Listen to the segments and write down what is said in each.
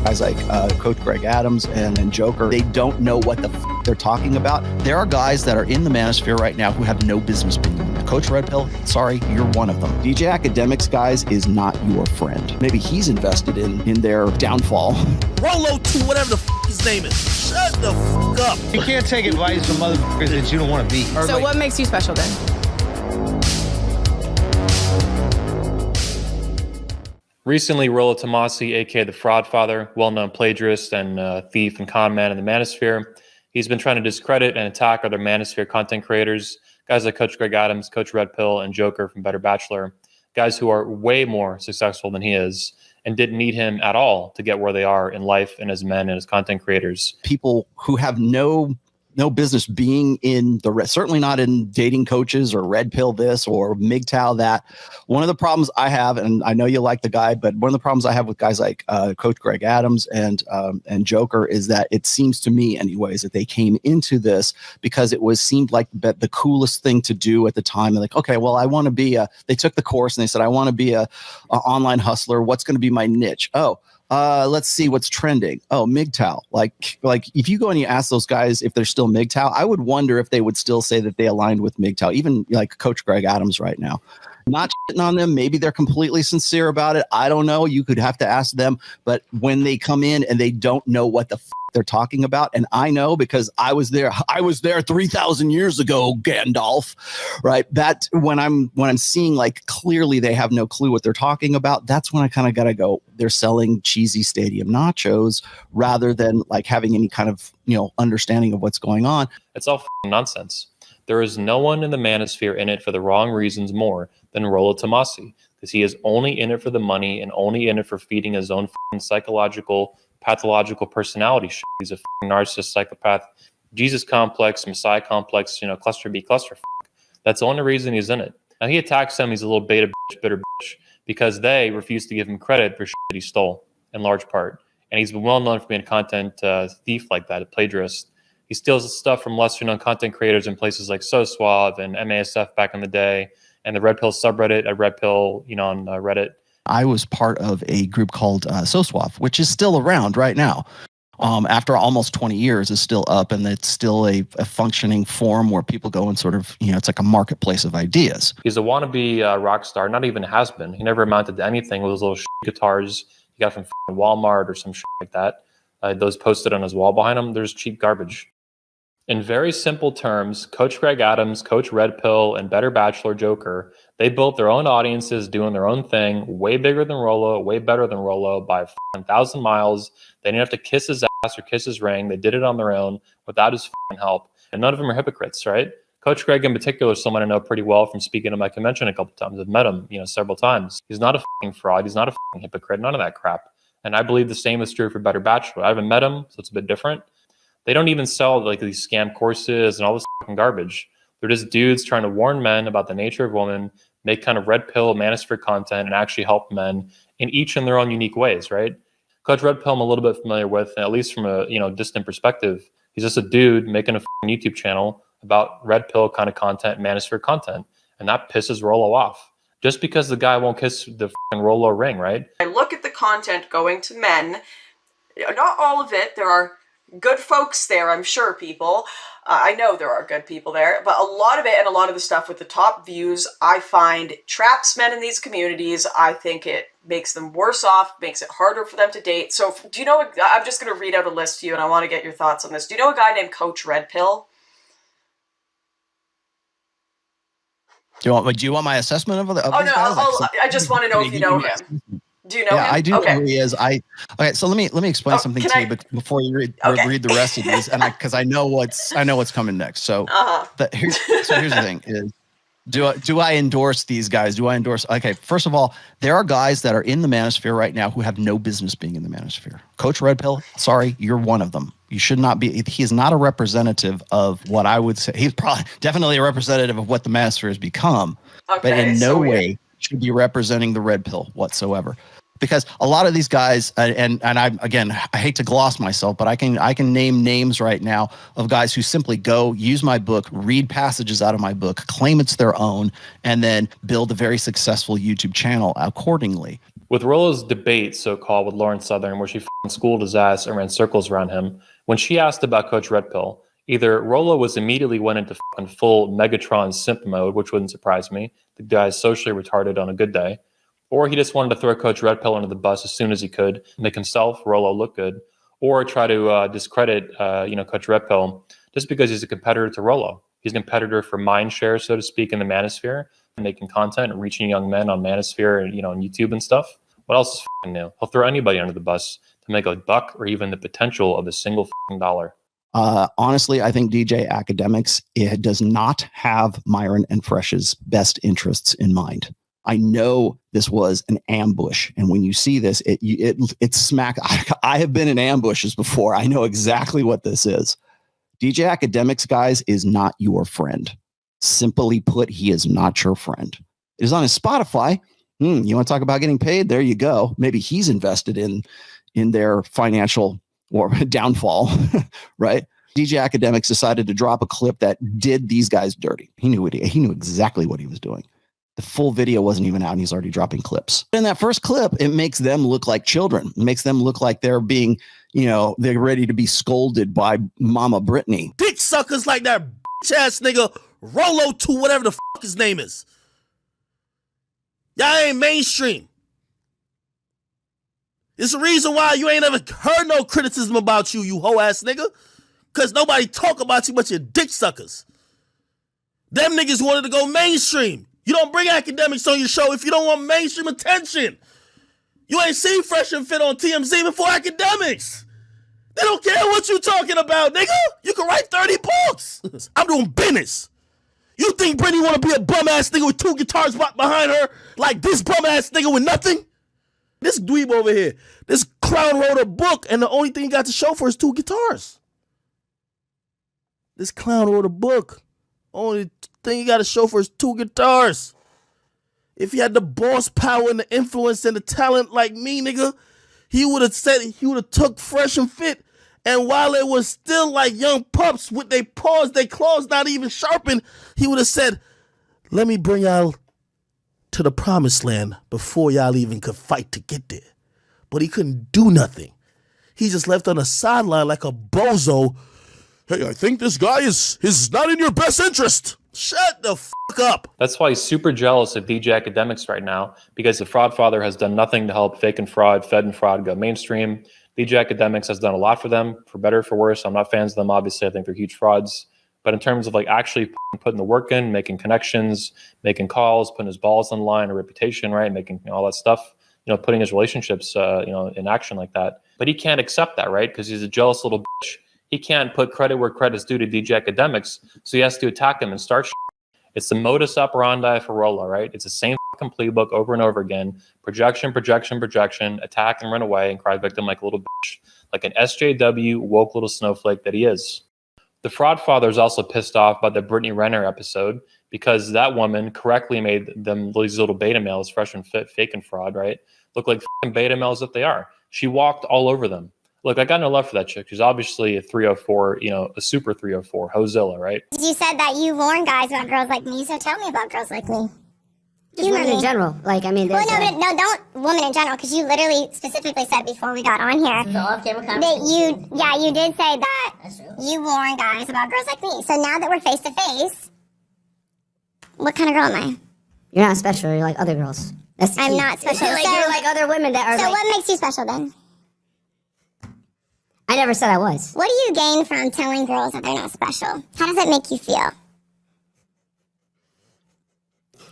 Guys like Coach Greg Adams and Joker, they don't know what the they're talking about. There are guys that are in the manosphere right now who have no business being in there. Coach Red Pill, sorry, you're one of them. DJ Academics, guys, is not your friend. Maybe he's invested in their downfall. Rollo 2, whatever the his name is. Shut the up. You can't take advice from motherfuckers that you don't want to be. So what makes you special then? Recently, Rollo Tomassi, aka the Fraudfather, well-known plagiarist and thief and con man in the manosphere, he's been trying to discredit and attack other manosphere content creators, guys like Coach Greg Adams, Coach Red Pill, and Joker from Better Bachelor, guys who are way more successful than he is and didn't need him at all to get where they are in life and as men and as content creators. People who have no business being in certainly not in dating coaches or Red Pill this or MGTOW that. One of the problems I have, and I know you like the guy, but one of the problems I have with guys like Coach Greg Adams and Joker is that it seems to me anyways that they came into this because seemed like the coolest thing to do at the time. They're like, okay, well, I want to be they took the course and they said, I want to be a online hustler. What's going to be my niche? Let's see what's trending. Oh, MGTOW. Like if you go and you ask those guys if they're still MGTOW, I would wonder if they would still say that they aligned with MGTOW, even like Coach Greg Adams right now. Not shitting on them. Maybe they're completely sincere about it. I don't know. You could have to ask them. But when they come in and they don't know what the they're talking about, and I know because I was there 3,000 years ago, Gandalf, right? That when I'm seeing like clearly they have no clue what they're talking about, that's when I kind of got to go, they're selling cheesy stadium nachos rather than like having any kind of, understanding of what's going on. It's all nonsense. There is no one in the manosphere in it for the wrong reasons more than Rollo Tomassi, because he is only in it for the money and only in it for feeding his own psychological, pathological personality shit. He's a narcissist, psychopath, Jesus complex, Messiah complex, cluster B, cluster. That's the only reason he's in it. Now he attacks them. He's a little beta bitch, bitter bitch, because they refuse to give him credit for shit that he stole in large part. And he's been well known for being a content thief like that, a plagiarist. He steals stuff from lesser known content creators in places like So Suave and MASF back in the day, and the Red Pill subreddit at Red Pill, on Reddit. I was part of a group called So Suave, which is still around right now. After almost 20 years, is still up, and it's still a functioning forum where people go and sort of, it's like a marketplace of ideas. He's a wannabe rock star, not even has been. He never amounted to anything with those little guitars he got from Walmart or some shit like that. Those posted on his wall behind him, there's cheap garbage. In very simple terms, Coach Greg Adams, Coach Red Pill, and Better Bachelor Joker, they built their own audiences doing their own thing, way bigger than Rollo, way better than Rollo by 1,000 miles. They didn't have to kiss his ass or kiss his ring. They did it on their own without his help. And none of them are hypocrites, right? Coach Greg in particular is someone I know pretty well from speaking at my convention a couple times. I've met him, several times. He's not a fraud. He's not a hypocrite. None of that crap. And I believe the same is true for Better Bachelor. I haven't met him, so it's a bit different. They don't even sell like these scam courses and all this garbage. They're just dudes trying to warn men about the nature of women, make kind of Red Pill manosphere content, and actually help men in their own unique ways, right? Coach Red Pill I'm a little bit familiar with, at least from a distant perspective. He's just a dude making a YouTube channel about Red Pill kind of content, manosphere content, and that pisses Rollo off. Just because the guy won't kiss the Rollo ring, right? I look at the content going to men. Not all of it. There are good folks there, I'm sure, people. I know there are good people there, but a lot of it and a lot of the stuff with the top views, I find traps men in these communities. I think it makes them worse off, makes it harder for them to date. So do you know, I'm just going to read out a list to you and I want to get your thoughts on this. Do you know a guy named Coach Red Pill? Do you want my assessment of these guys? I just want to know if you know him. Do you know him? I do know who he is. Okay, so let me explain something to you before you read the rest of these, and because I know what's coming next. So, here's the thing: is do I endorse these guys? Do I endorse? Okay, first of all, there are guys that are in the manosphere right now who have no business being in the manosphere. Coach Red Pill, sorry, you're one of them. You should not be. He is not a representative of what I would say. He's definitely a representative of what the manosphere has become, but in no way should be representing the Red Pill whatsoever. Because a lot of these guys, and I hate to gloss myself, but I can name names right now of guys who simply go use my book, read passages out of my book, claim it's their own, and then build a very successful YouTube channel accordingly. With Rollo's debate, so-called, with Lauren Southern, where she schooled his ass and ran circles around him, when she asked about Coach Red Pill, either Rollo was immediately went into full Megatron simp mode, which wouldn't surprise me. The guy's socially retarded on a good day. Or he just wanted to throw Coach Red Pill under the bus as soon as he could, make himself, Rollo, look good. Or try to discredit Coach Red Pill just because he's a competitor to Rollo. He's a competitor for mind share, so to speak, in the manosphere, making content and reaching young men on manosphere and on YouTube and stuff. What else is new? He'll throw anybody under the bus to make a buck or even the potential of a single dollar. Honestly, I think DJ Academics, it does not have Myron and Fresh's best interests in mind. I know this was an ambush, and when you see this, it's smack. I have been in ambushes before. I know exactly what this is. DJ Academics, guys, is not your friend. Simply put, he is not your friend. It is on his Spotify. You want to talk about getting paid? There you go. Maybe he's invested in their financial or downfall, right? DJ Academics decided to drop a clip that did these guys dirty. He knew exactly what he was doing. The full video wasn't even out, and he's already dropping clips. In that first clip, it makes them look like children. It makes them look like they're being, they're ready to be scolded by Mama Brittany. Dick suckers like that bitch ass nigga Rollo to whatever the fuck his name is. Y'all ain't mainstream. It's the reason why you ain't ever heard no criticism about you hoe ass nigga. Cause nobody talk about you but your dick suckers. Them niggas wanted to go mainstream. You don't bring academics on your show if you don't want mainstream attention. You ain't seen Fresh and Fit on TMZ before academics. They don't care what you talking about, nigga. You can write 30 books. I'm doing business. You think Brittany want to be a bum-ass nigga with 2 guitars behind her like this bum-ass nigga with nothing? This dweeb over here, this clown wrote a book and the only thing he got to show for is 2 guitars. This clown wrote a book. Only thing he got to show for is 2 guitars. If he had the boss power and the influence and the talent like me, nigga, he would have took Fresh and Fit. And while they was still like young pups with their paws, their claws not even sharpened, he would have said, let me bring y'all to the promised land before y'all even could fight to get there. But he couldn't do nothing. He just left on the sideline like a bozo. Hey, I think this guy is not in your best interest. Shut the fuck up. That's why he's super jealous of DJ Academics right now, because the Fraudfather has done nothing to help Fake and Fraud, Fed and Fraud go mainstream. DJ Academics has done a lot for them, for better or for worse. I'm not fans of them, obviously. I think they're huge frauds. But in terms of like actually putting the work in, making connections, making calls, putting his balls on the line, a reputation, right, making all that stuff, putting his relationships, in action like that. But he can't accept that, right? Because he's a jealous little bitch. He can't put credit where credit's due to DJ Academics, so he has to attack him and start shit. It's the modus operandi for Rollo, right? It's the same playbook over and over again. Projection, attack and run away and cry victim like a little bitch, like an SJW woke little snowflake that he is. The Fraudfather is also pissed off about the Brittany Renner episode because that woman correctly made them these little beta males, Fresh and Fit, Fake and Fraud, right, look like beta males that they are. She walked all over them. Look, I got no love for that chick. She's obviously a 304, a super 304, Hozilla, right? You said that you warn guys about girls like me, so tell me about girls like me. Just women in general. Like, I mean, well, don't women in general, because you literally specifically said before we got on here that you did say that you warn guys about girls like me. So now that we're face to face, what kind of girl am I? You're not special. You're like other girls. That's the key. I'm not special. You're like other women that are. So what makes you special then? I never said I was. What do you gain from telling girls that they're not special? How does it make you feel?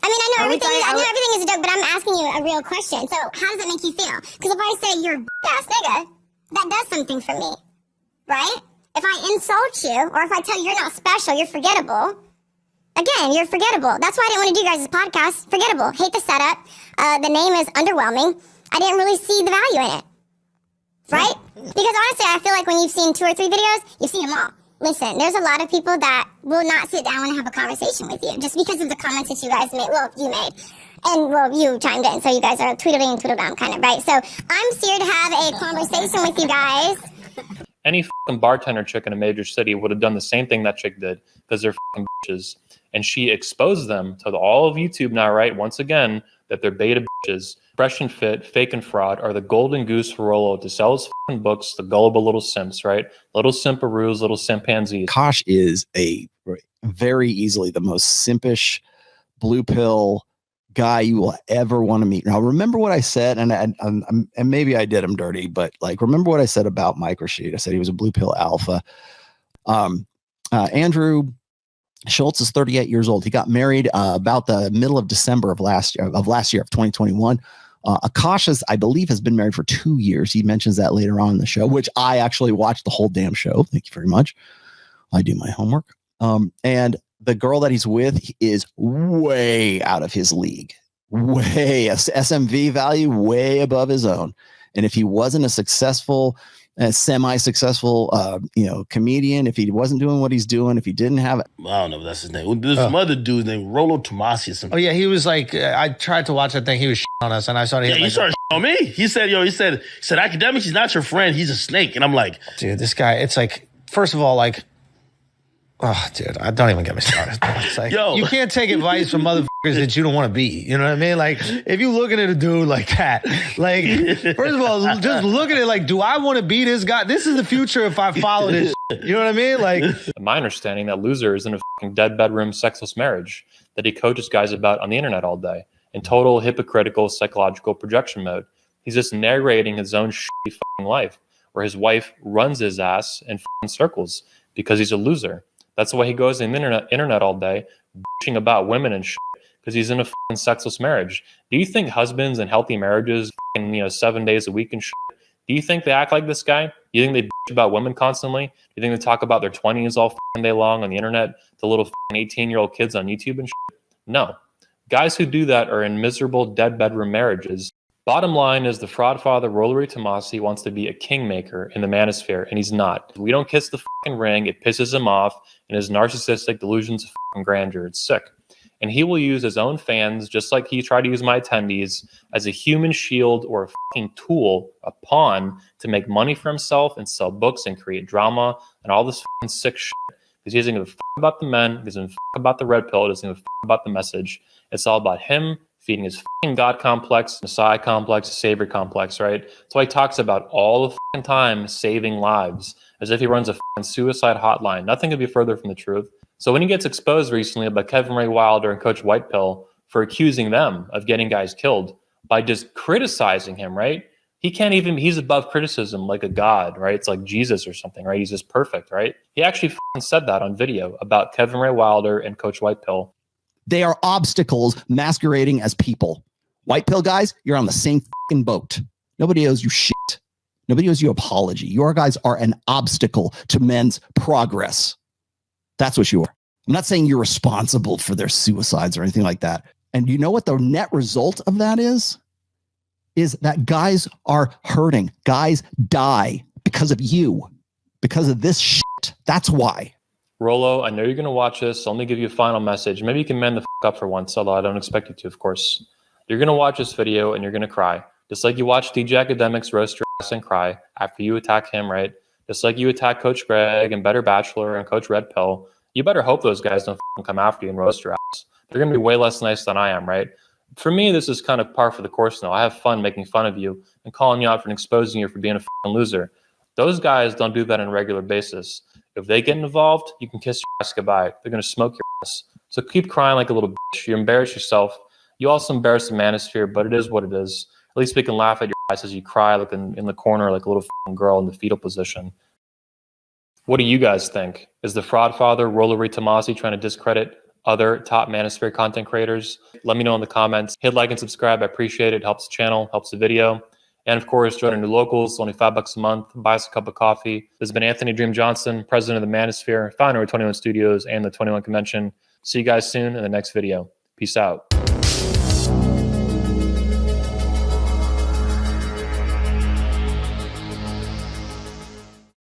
I mean, I know everything is a joke, but I'm asking you a real question. So how does it make you feel? Because if I say you're a ass nigga, that does something for me, right? If I insult you, or if I tell you you're not special, you're forgettable. Again, you're forgettable. That's why I didn't want to do guys' podcast. Forgettable. Hate the setup. The name is underwhelming. I didn't really see the value in it. Right? Because honestly, I feel like when you've seen 2 or 3 videos, you've seen them all. Listen, there's a lot of people that will not sit down and have a conversation with you just because of the comments that you guys made. Well, you made. And, well, you chimed in, so you guys are tweedling and tweedledum kind of, right? So I'm here to have a conversation with you guys. Any fucking bartender chick in a major city would have done the same thing that chick did because they're fucking bitches. And she exposed them to all of YouTube now, right? Once again, that they're beta bitches, fresh and fit, fake and fraud, are the golden goose for Rollo to sell his fucking books, the gullible little simps, right? Little simperoos, little simpanzees. Kosh is a very easily the most simpish blue pill guy you will ever want to meet. Now, remember what I said, and maybe I did him dirty, but like, remember what I said about Mike Rashid. I said he was a blue pill alpha. Andrew Schultz is 38 years old. He got married about the middle of December of last year, of 2021. Akasha, I believe, has been married for 2 years. He mentions that later on in the show, which I actually watched the whole damn show. Thank you very much. I do my homework. And the girl that he's with is way out of his league, way SMV value, way above his own. And if he wasn't a successful, semi-successful, comedian, if he wasn't doing what he's doing, if he didn't have, I don't know if that's his name. There's some other dude named Rollo Tomassi or something. Oh yeah, he was like, I tried to watch that thing. He was on us, and I saw. You started on me. He said, academics, he's not your friend. He's a snake. And I'm like, dude, this guy. It's like, first of all, like, oh, dude, don't even get me started. It's like, you can't take advice from motherfuckers that you don't want to be. You know what I mean? Like, if you looking at a dude like that, like, first of all, just look at it like, do I want to be this guy? This is the future if I follow this. You know what I mean? Like, my understanding that Loser is in a fucking dead bedroom sexless marriage that he coaches guys about on the internet all day in total hypocritical psychological projection mode. He's just narrating his own shitty fucking life where his wife runs his ass in fucking circles because he's a loser. That's why he goes on the internet all day, bitching about women and shit, because he's in a fucking sexless marriage. Do you think husbands in healthy marriages, 7 days a week and shit, do you think they act like this guy? Do you think they bitch about women constantly? Do you think they talk about their 20s all fucking day long on the internet to little fucking 18-year-old kids on YouTube and shit? No. Guys who do that are in miserable dead bedroom marriages. Bottom line is the Fraudfather Rollo Tomassi wants to be a kingmaker in the manosphere, and he's not. We don't kiss the fucking ring. It pisses him off in his narcissistic delusions of fucking grandeur. It's sick. And he will use his own fans, just like he tried to use my attendees, as a human shield or a fucking tool, a pawn, to make money for himself and sell books and create drama and all this fucking sick shit. Because he doesn't give a fuck about the men, he doesn't give a fuck about the red pill, he doesn't give a fuck about the message. It's all about him feeding his fucking God complex, Messiah complex, Savior complex, right? That's why he talks about all the fucking time saving lives, as if he runs a fucking suicide hotline. Nothing could be further from the truth. So when he gets exposed recently by Kevin Ray Wilder and Coach Whitepill for accusing them of getting guys killed by just criticizing him, right? He's above criticism like a god, right? It's like Jesus or something, right? He's just perfect, right? He actually fucking said that on video about Kevin Ray Wilder and Coach Whitepill. they are obstacles masquerading as people. White pill guys, you're on the same fucking boat. Nobody owes you shit. Nobody owes you apology. Your guys are an obstacle to men's progress. That's what you are. I'm not saying you're responsible for their suicides or anything like that. And you know what the net result of that is? Is that guys are hurting. Guys die because of you, because of this shit. That's why. Rollo, I know you're going to watch this. So let me give you a final message. Maybe you can man the up for once, although I don't expect you to, of course. You're going to watch this video and you're going to cry. Just like you watch DJ Academics roast your ass and cry after you attack him, right? Just like you attack Coach Greg and Better Bachelor and Coach Red Pill. You better hope those guys don't come after you and roast your ass. They're going to be way less nice than I am, right? For me, this is kind of par for the course now. I have fun making fun of you and calling you out and exposing you for being a loser. Those guys don't do that on a regular basis. If they get involved, you can kiss your ass goodbye. They're going to smoke your ass. So keep crying like a little bitch. You embarrass yourself. You also embarrass the manosphere, but it is what it is. At least we can laugh at your ass as you cry like in the corner like a little girl in the fetal position. What do you guys think? Is the Fraudfather, Rollo Tomassi, trying to discredit other top manosphere content creators? Let me know in the comments. Hit like and subscribe. I appreciate it. It helps the channel, helps the video. And of course, join our new locals, only $5 a month. Buy us a cup of coffee. This has been Anthony Dream Johnson, president of the Manosphere, founder of 21 Studios and the 21 Convention. See you guys soon in the next video. Peace out.